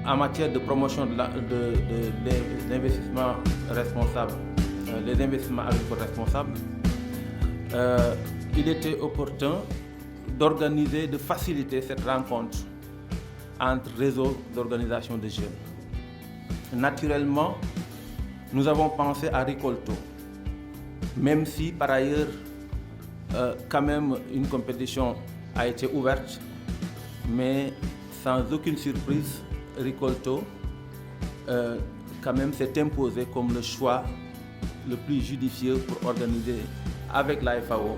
en matière de promotion des investissements responsables, les investissements agricoles responsables, il était opportun d'organiser, de faciliter cette rencontre entre réseaux d'organisation de jeunes. Naturellement, nous avons pensé à Ricolto, même si par ailleurs, quand même, une compétition a été ouverte, mais sans aucune surprise, Ricolto, quand même, s'est imposé comme le choix le plus judicieux pour organiser avec la FAO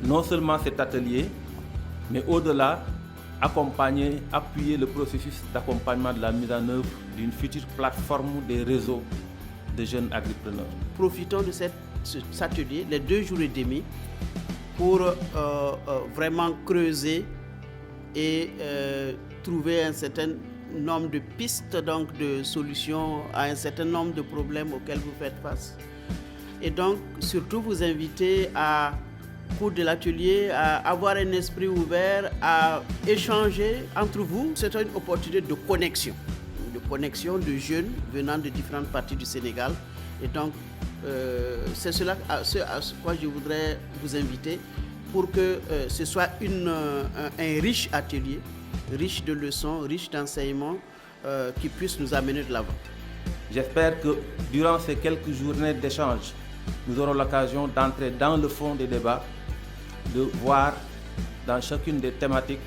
non seulement cet atelier, mais au-delà, appuyer le processus d'accompagnement de la mise en œuvre d'une future plateforme des réseaux de jeunes agripreneurs. Profitons de cet atelier, les 2 jours et demi, pour vraiment creuser et trouver un certain nombre de pistes, donc de solutions à un certain nombre de problèmes auxquels vous faites face. Et donc, surtout vous inviter au cours de l'atelier à avoir un esprit ouvert, à échanger entre vous. C'est une opportunité de connexion de jeunes venant de différentes parties du Sénégal. Et donc, c'est cela à quoi je voudrais vous inviter pour que ce soit un riche atelier, riche de leçons, riche d'enseignements qui puisse nous amener de l'avant. J'espère que durant ces quelques journées d'échange, nous aurons l'occasion d'entrer dans le fond des débats, de voir dans chacune des thématiques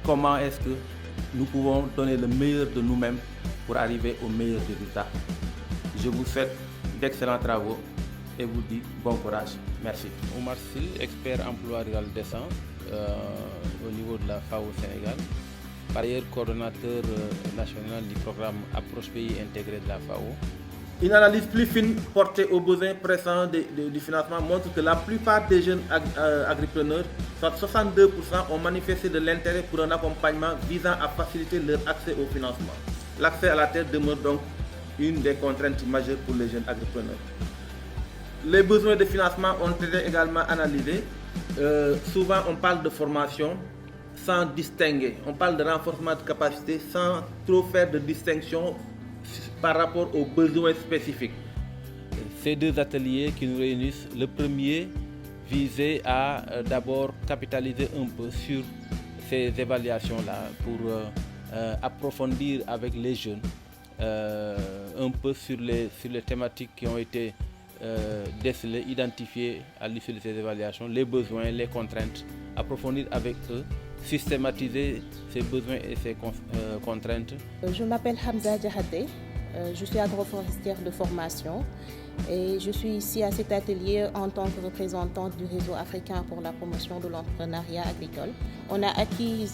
comment est-ce que nous pouvons donner le meilleur de nous-mêmes pour arriver aux meilleurs résultats. Je vous souhaite d'excellents travaux et vous dis bon courage. Merci. Oumar Sy, expert emploi rural décent au niveau de la FAO Sénégal, par ailleurs coordonnateur national du programme Approche Pays Intégré de la FAO. Une analyse plus fine portée aux besoins pressants du financement montre que la plupart des jeunes agripreneurs, soit 62%, ont manifesté de l'intérêt pour un accompagnement visant à faciliter leur accès au financement. L'accès à la terre demeure donc une des contraintes majeures pour les jeunes agripreneurs. Les besoins de financement ont été également analysés. Souvent, on parle de formation sans distinguer. On parle de renforcement de capacité sans trop faire de distinction par rapport aux besoins spécifiques. Ces 2 ateliers qui nous réunissent, le premier visait à d'abord capitaliser un peu sur ces évaluations-là pour approfondir avec les jeunes un peu sur les thématiques qui ont été décelées, identifiées à l'issue de ces évaluations, les besoins, les contraintes, approfondir avec eux, systématiser ces besoins et ces contraintes. Je m'appelle Hamza Djahate, je suis agroforestière de formation et je suis ici à cet atelier en tant que représentante du réseau africain pour la promotion de l'entrepreneuriat agricole. On a acquis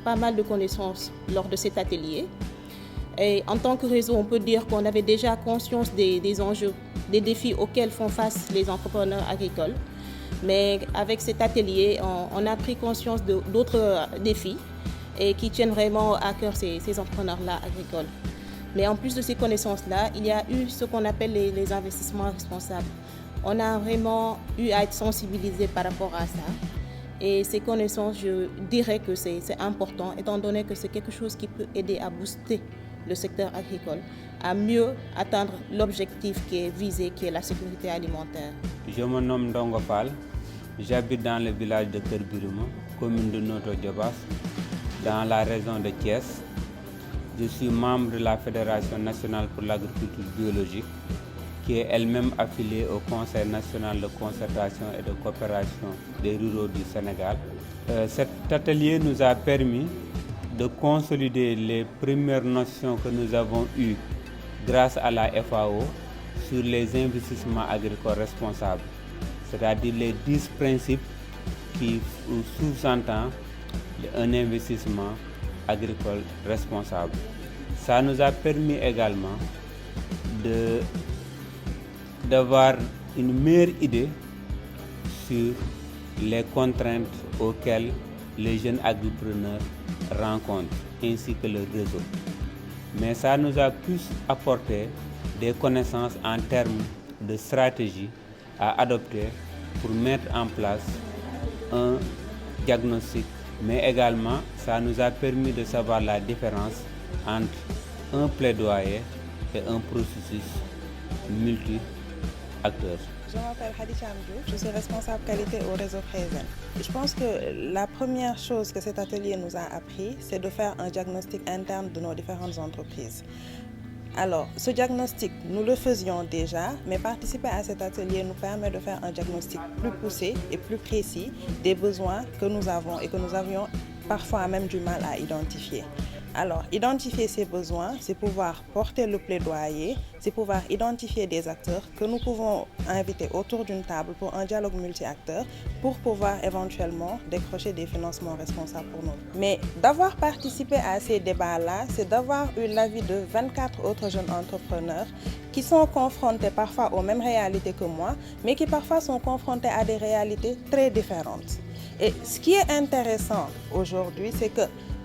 pas mal de connaissances lors de cet atelier. Et en tant que réseau, on peut dire qu'on avait déjà conscience des enjeux, des défis auxquels font face les entrepreneurs agricoles. Mais avec cet atelier, on a pris conscience d'autres défis et qui tiennent vraiment à cœur ces entrepreneurs-là agricoles. Mais en plus de ces connaissances-là, il y a eu ce qu'on appelle les investissements responsables. On a vraiment eu à être sensibilisés par rapport à ça. Et ces connaissances, je dirais que c'est important, étant donné que c'est quelque chose qui peut aider à booster le secteur agricole, à mieux atteindre l'objectif qui est visé, qui est la sécurité alimentaire. Je me nomme Ndongo Fall, j'habite dans le village de Kerbirouma, commune de Noto Diobass, dans la région de Thiès. Je suis membre de la Fédération nationale pour l'agriculture biologique, qui est elle-même affiliée au Conseil national de concertation et de coopération des ruraux du Sénégal. Cet atelier nous a permis de consolider les premières notions que nous avons eues grâce à la FAO sur les investissements agricoles responsables, c'est-à-dire les 10 principes qui sous-entendent un investissement agricole responsable. Ça nous a permis également d'avoir une meilleure idée sur les contraintes auxquelles les jeunes agripreneurs rencontrent, ainsi que leur réseau. Mais ça nous a plus apporté des connaissances en termes de stratégie à adopter pour mettre en place un diagnostic. Mais également, ça nous a permis de savoir la différence entre un plaidoyer et un processus multi-acteurs. Je m'appelle Hadi Chamdou, je suis responsable qualité au réseau Presen. Je pense que la première chose que cet atelier nous a appris, c'est de faire un diagnostic interne de nos différentes entreprises. Alors, ce diagnostic, nous le faisions déjà, mais participer à cet atelier nous permet de faire un diagnostic plus poussé et plus précis des besoins que nous avons et que nous avions parfois même du mal à identifier. Alors, identifier ces besoins, c'est pouvoir porter le plaidoyer, c'est pouvoir identifier des acteurs que nous pouvons inviter autour d'une table pour un dialogue multi-acteurs pour pouvoir éventuellement décrocher des financements responsables pour nous. Mais d'avoir participé à ces débats-là, c'est d'avoir eu l'avis de 24 autres jeunes entrepreneurs qui sont confrontés parfois aux mêmes réalités que moi, mais qui parfois sont confrontés à des réalités très différentes. Et ce qui est intéressant aujourd'hui, c'est que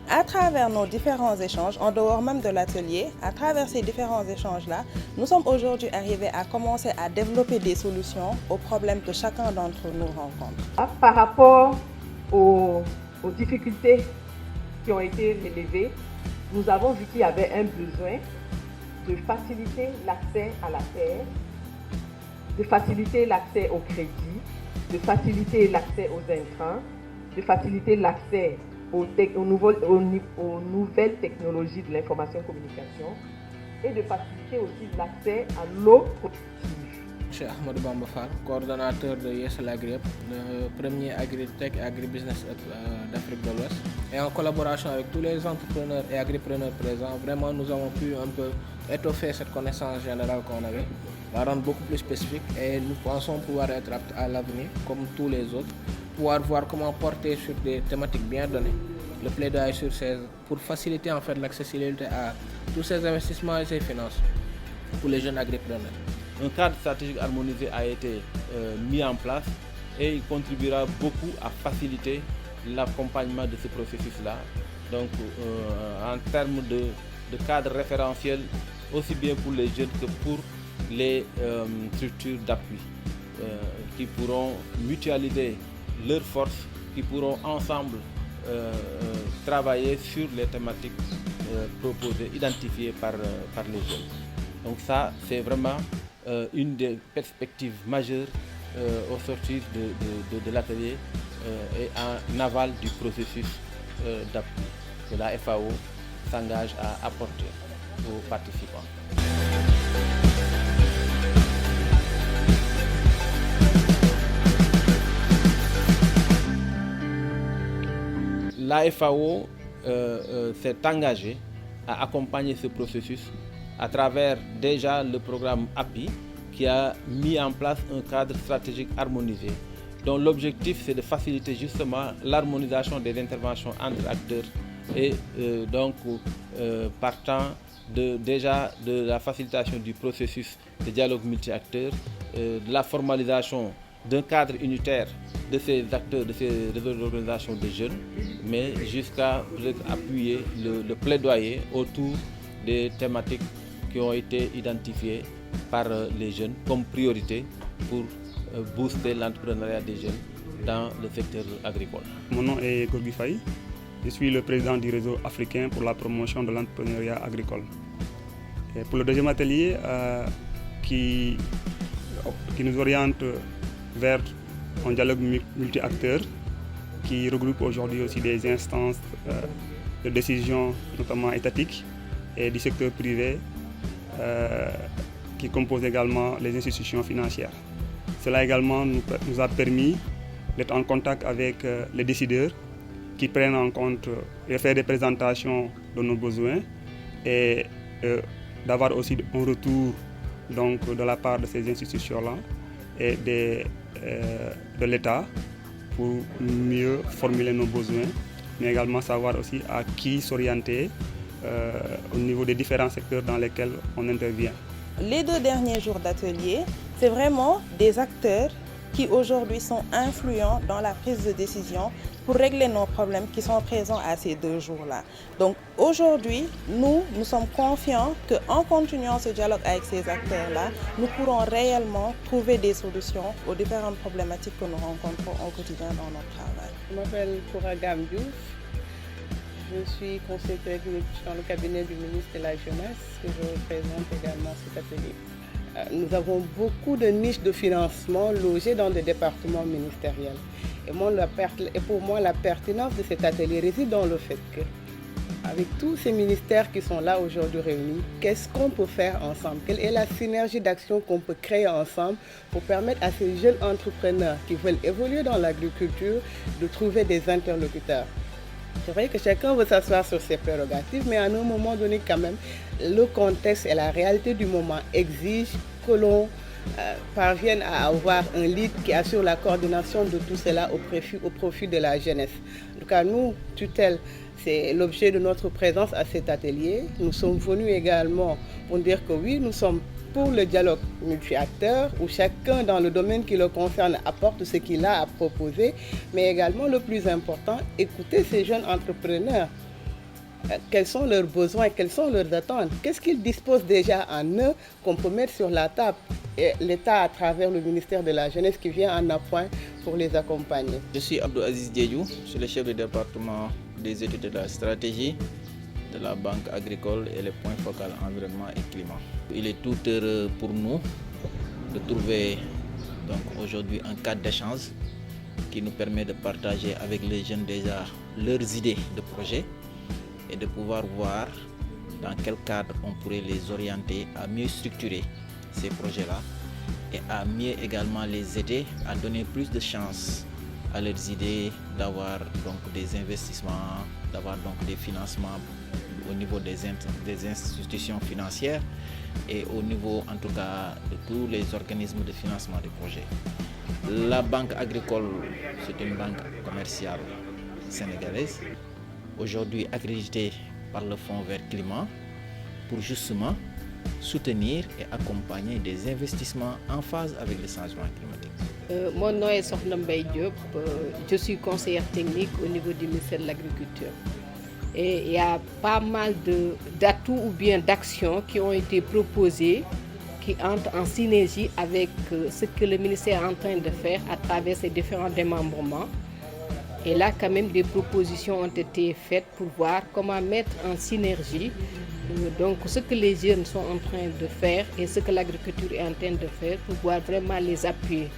à travers nos différents échanges, en dehors même de l'atelier, à travers ces différents échanges-là, nous sommes aujourd'hui arrivés à commencer à développer des solutions aux problèmes que chacun d'entre nous rencontre. Par rapport aux difficultés qui ont été relevées, nous avons vu qu'il y avait un besoin de faciliter l'accès à la terre, de faciliter l'accès au crédit, de faciliter l'accès aux intrants, de faciliter l'accès aux nouvelles technologies de l'information et communication et de faciliter aussi l'accès à l'eau productive. Je suis Ahmed Bamba Fall, coordonnateur de Yessal Agri, le premier agri-tech et agribusiness d'Afrique de l'Ouest. Et en collaboration avec tous les entrepreneurs et agripreneurs présents, vraiment nous avons pu un peu étoffer cette connaissance générale qu'on avait, la rendre beaucoup plus spécifique et nous pensons pouvoir être aptes à l'avenir comme tous les autres, pouvoir voir comment porter sur des thématiques bien données, le plaidoyer sur ces, pour faciliter en fait l'accessibilité à tous ces investissements et ces finances pour les jeunes agripreneurs. Un cadre stratégique harmonisé a été mis en place et il contribuera beaucoup à faciliter l'accompagnement de ce processus-là. Donc en termes de cadre référentiel, aussi bien pour les jeunes que pour les structures d'appui qui pourront mutualiser leurs forces, qui pourront ensemble travailler sur les thématiques proposées, identifiées par les jeunes. Donc ça, c'est vraiment une des perspectives majeures au sortir de l'atelier et en aval du processus d'appui que la FAO s'engage à apporter aux participants. La FAO s'est engagée à accompagner ce processus à travers déjà le programme API qui a mis en place un cadre stratégique harmonisé dont l'objectif c'est de faciliter justement l'harmonisation des interventions entre acteurs et partant déjà de la facilitation du processus de dialogue multi-acteurs, de la formalisation d'un cadre unitaire de ces acteurs, de ces réseaux d'organisation de jeunes, mais jusqu'à appuyer le plaidoyer autour des thématiques qui ont été identifiées par les jeunes comme priorité pour booster l'entrepreneuriat des jeunes dans le secteur agricole. Mon nom est Gorgui Faye, je suis le président du réseau africain pour la promotion de l'entrepreneuriat agricole. Et pour le deuxième atelier qui nous oriente vers un dialogue multi-acteurs qui regroupe aujourd'hui aussi des instances de décision, notamment étatiques, et du secteur privé, qui composent également les institutions financières. Cela également nous a permis d'être en contact avec les décideurs qui prennent en compte et faire des présentations de nos besoins et d'avoir aussi un retour donc, de la part de ces institutions-là et de l'État pour mieux formuler nos besoins, mais également savoir aussi à qui s'orienter au niveau des différents secteurs dans lesquels on intervient. Les 2 derniers jours d'atelier, c'est vraiment des acteurs qui aujourd'hui sont influents dans la prise de décision pour régler nos problèmes qui sont présents à ces 2 jours-là. Donc aujourd'hui, nous sommes confiants qu'en continuant ce dialogue avec ces acteurs-là, nous pourrons réellement trouver des solutions aux différentes problématiques que nous rencontrons au quotidien dans notre travail. Je m'appelle Koura Gamdiouf. Je suis conseillère technique dans le cabinet du ministre de la Jeunesse et je représente également cet atelier. Nous avons beaucoup de niches de financement logées dans des départements ministériels. Et pour moi, la pertinence de cet atelier réside dans le fait que, avec tous ces ministères qui sont là aujourd'hui réunis, qu'est-ce qu'on peut faire ensemble? Quelle est la synergie d'action qu'on peut créer ensemble pour permettre à ces jeunes entrepreneurs qui veulent évoluer dans l'agriculture de trouver des interlocuteurs? C'est vrai que chacun veut s'asseoir sur ses prérogatives, mais à un moment donné quand même, le contexte et la réalité du moment exigent que l'on parvienne à avoir un lead qui assure la coordination de tout cela au profit de la jeunesse. En tout cas, nous, tutelle, c'est l'objet de notre présence à cet atelier. Nous sommes venus également pour dire que oui, nous sommes pour le dialogue multi-acteurs où chacun dans le domaine qui le concerne apporte ce qu'il a à proposer, mais également le plus important, écouter ces jeunes entrepreneurs. Quels sont leurs besoins, quelles sont leurs attentes, qu'est-ce qu'ils disposent déjà en eux qu'on peut mettre sur la table et l'État à travers le ministère de la Jeunesse qui vient en appoint pour les accompagner. Je suis Abdou Aziz Diédiou, je suis le chef du département des études de la stratégie de la Banque agricole et les points focaux environnement et climat. Il est tout heureux pour nous de trouver donc aujourd'hui un cadre d'échange qui nous permet de partager avec les jeunes déjà leurs idées de projet et de pouvoir voir dans quel cadre on pourrait les orienter à mieux structurer ces projets-là et à mieux également les aider à donner plus de chance à leurs idées d'avoir donc des investissements, d'avoir donc des financements au niveau des institutions financières et au niveau en tout cas de tous les organismes de financement des projets. La Banque agricole, c'est une banque commerciale sénégalaise, aujourd'hui accréditée par le Fonds vert climat pour justement soutenir et accompagner des investissements en phase avec le changement climatique. Mon nom est Sokhna Mbaye Diop, je suis conseillère technique au niveau du ministère de l'Agriculture. Et il y a pas mal d'atouts ou bien d'actions qui ont été proposées qui entrent en synergie avec ce que le ministère est en train de faire à travers ses différents démembrements. Et là, quand même, des propositions ont été faites pour voir comment mettre en synergie donc ce que les jeunes sont en train de faire et ce que l'agriculture est en train de faire pour pouvoir vraiment les appuyer.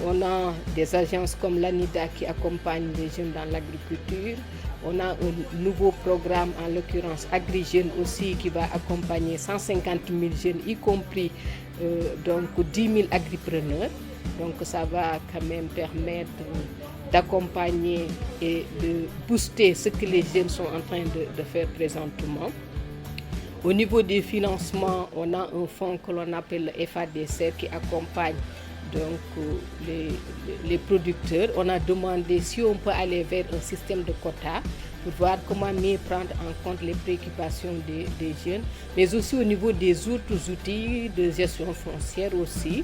On a des agences comme l'ANIDA qui accompagnent les jeunes dans l'agriculture. On a un nouveau programme, en l'occurrence AgriJeunes aussi, qui va accompagner 150 000 jeunes, y compris donc 10 000 agripreneurs. Donc ça va quand même permettre d'accompagner et de booster ce que les jeunes sont en train de faire présentement. Au niveau des financements, on a un fonds que l'on appelle le FADC qui accompagne donc les producteurs. On a demandé si on peut aller vers un système de quotas pour voir comment mieux prendre en compte les préoccupations des jeunes, mais aussi au niveau des autres outils de gestion foncière aussi,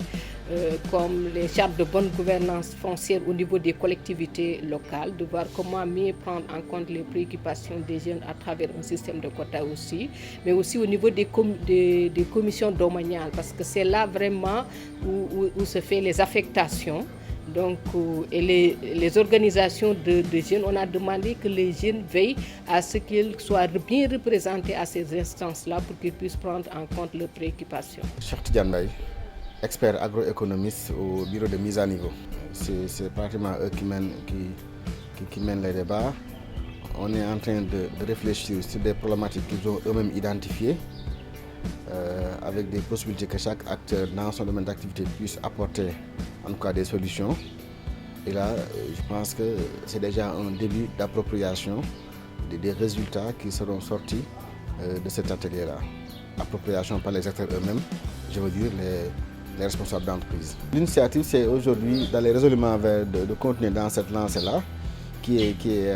comme les chartes de bonne gouvernance foncière au niveau des collectivités locales, de voir comment mieux prendre en compte les préoccupations des jeunes à travers un système de quotas aussi, mais aussi au niveau des commissions domaniales, parce que c'est là vraiment où se fait les affectations. Donc, et les organisations de jeunes, on a demandé que les jeunes veillent à ce qu'ils soient bien représentés à ces instances-là pour qu'ils puissent prendre en compte leurs préoccupations. Cheikh Tidiane Mbaye, expert agroéconomiste au bureau de mise à niveau. C'est pratiquement eux qui mènent les débats. On est en train de réfléchir sur des problématiques qu'ils ont eux-mêmes identifiées, avec des possibilités que chaque acteur dans son domaine d'activité puisse apporter en tout cas des solutions. Et là, je pense que c'est déjà un début d'appropriation des résultats qui seront sortis de cet atelier-là. Appropriation par les acteurs eux-mêmes, je veux dire les responsables d'entreprise. L'initiative, c'est aujourd'hui d'aller résolument de continuer dans cette lancée-là, qui est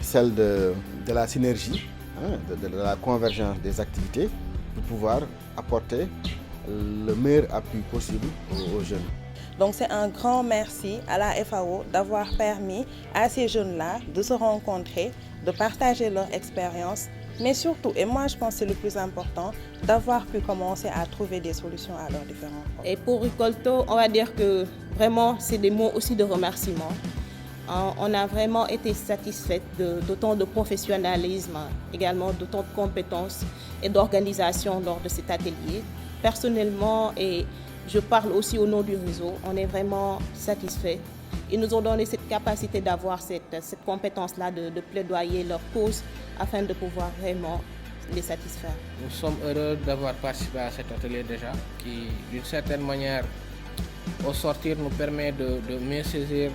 celle de la synergie, de la convergence des activités, pour pouvoir apporter le meilleur appui possible aux jeunes. Donc c'est un grand merci à la FAO d'avoir permis à ces jeunes-là de se rencontrer, de partager leur expérience, mais surtout, et moi je pense que c'est le plus important, d'avoir pu commencer à trouver des solutions à leurs différents problèmes. Et pour Ricolto, on va dire que vraiment c'est des mots aussi de remerciement On a vraiment été satisfait d'autant de professionnalisme, également d'autant de compétences et d'organisation lors de cet atelier. Personnellement, et je parle aussi au nom du réseau, on est vraiment satisfait. Ils nous ont donné cette capacité d'avoir cette compétence-là de plaidoyer leur cause afin de pouvoir vraiment les satisfaire. Nous sommes heureux d'avoir participé à cet atelier déjà, qui d'une certaine manière, au sortir, nous permet de mieux saisir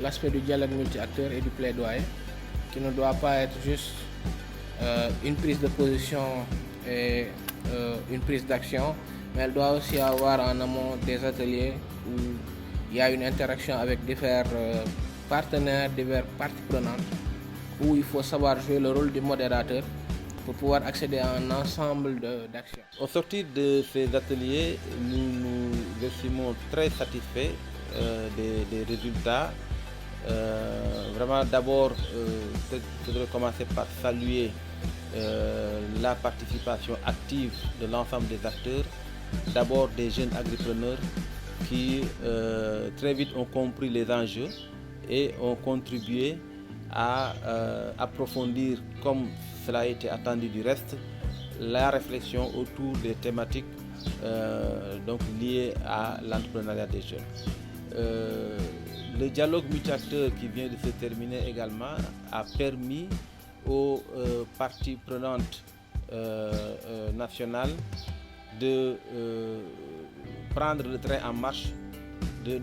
l'aspect du dialogue multi-acteurs et du plaidoyer, qui ne doit pas être juste une prise de position et une prise d'action, mais elle doit aussi avoir en amont des ateliers où il y a une interaction avec divers partenaires, divers parties prenantes, où il faut savoir jouer le rôle du modérateur pour pouvoir accéder à un ensemble d'actions. Au sortir de ces ateliers, nous nous estimons très satisfaits des résultats. Vraiment, d'abord, je voudrais commencer par saluer la participation active de l'ensemble des acteurs, d'abord des jeunes agripreneurs qui très vite ont compris les enjeux et ont contribué à approfondir, comme cela a été attendu du reste, la réflexion autour des thématiques donc liées à l'entrepreneuriat des jeunes. Le dialogue multi-acteurs qui vient de se terminer également a permis aux parties prenantes nationales de prendre le train en marche,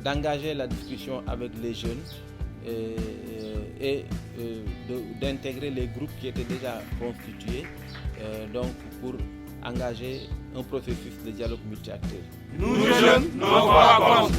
d'engager la discussion avec les jeunes et d'intégrer les groupes qui étaient déjà constitués donc pour engager un processus de dialogue multi-acteurs. Nous, jeunes, nos voix comptent.